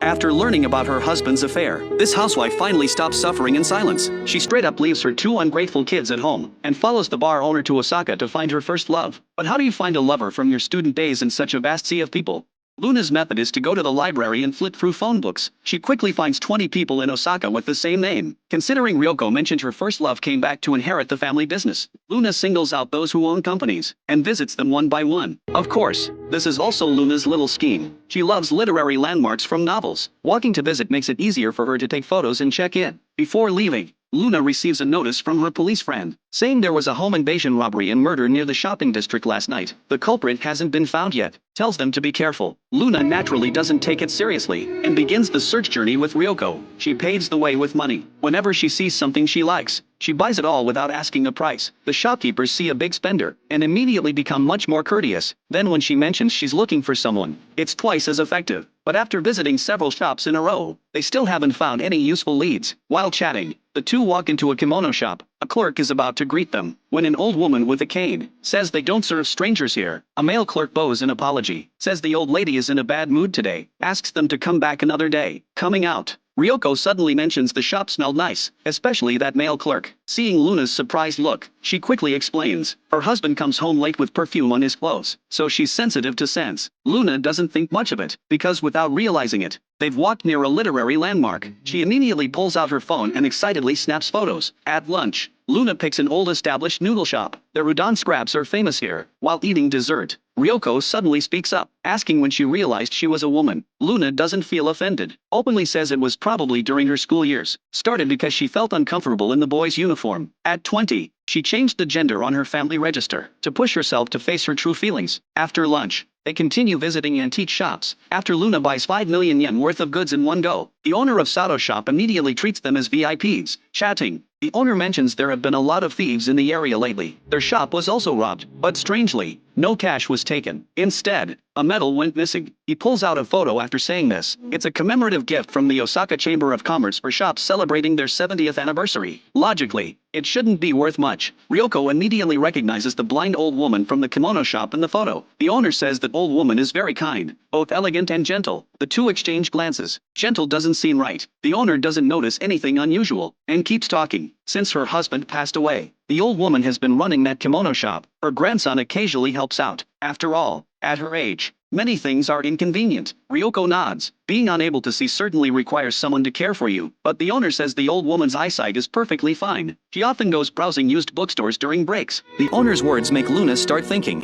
After learning about her husband's affair, this housewife finally stops suffering in silence. She straight up leaves her two ungrateful kids at home and follows the bar owner to Osaka to find her first love. But how do you find a lover from your student days in such a vast sea of people? Luna's method is to go to the library and flip through phone books. She quickly finds 20 people in Osaka with the same name. Considering Ryoko mentioned her first love came back to inherit the family business, Luna singles out those who own companies and visits them one by one. Of course, this is also Luna's little scheme. She loves literary landmarks from novels. Walking to visit makes it easier for her to take photos and check in. Before leaving, Luna receives a notice from her police friend, saying there was a home invasion, robbery and murder near the shopping district last night. The culprit hasn't been found yet. Tells them to be careful. Luna naturally doesn't take it seriously, and begins the search journey with Ryoko. She paves the way with money. Whenever she sees something she likes, she buys it all without asking a price. The shopkeepers see a big spender, and immediately become much more courteous. Then when she mentions she's looking for someone, it's twice as effective. But after visiting several shops in a row, they still haven't found any useful leads. While chatting, the two walk into a kimono shop. A clerk is about to greet them, when an old woman with a cane says they don't serve strangers here. A male clerk bows an apology, says the old lady is in a bad mood today, asks them to come back another day. Coming out, Ryoko suddenly mentions the shop smelled nice, especially that male clerk. Seeing Luna's surprised look, she quickly explains her husband comes home late with perfume on his clothes, so she's sensitive to scents. Luna doesn't think much of it, because without realizing it, they've walked near a literary landmark. She immediately pulls out her phone and excitedly snaps photos. At lunch, Luna picks an old established noodle shop. Their udon scraps are famous here. While eating dessert, Ryoko suddenly speaks up, asking when she realized she was a woman. Luna doesn't feel offended, openly says it was probably during her school years, started because she felt uncomfortable in the boy's uniform. At 20, she changed the gender on her family register to push herself to face her true feelings. After lunch, they continue visiting antique shops. After Luna buys 5 million yen worth of goods in one go, the owner of Sato shop immediately treats them as VIPs. Chatting, the owner mentions there have been a lot of thieves in the area lately. Their shop was also robbed, but strangely, no cash was taken. Instead, a medal went missing. He pulls out a photo after saying this. It's a commemorative gift from the Osaka Chamber of Commerce for shops celebrating their 70th anniversary. Logically, it shouldn't be worth much. Ryoko immediately recognizes the blind old woman from the kimono shop in the photo. The owner says that old woman is very kind, both elegant and gentle. The two exchange glances. Gentle doesn't seem right. The owner doesn't notice anything unusual, and keeps talking. Since her husband passed away, the old woman has been running that kimono shop. Her grandson occasionally helps out. After all, at her age, many things are inconvenient. Ryoko nods. Being unable to see certainly requires someone to care for you, but the owner says the old woman's eyesight is perfectly fine. She often goes browsing used bookstores during breaks. The owner's words make Luna start thinking,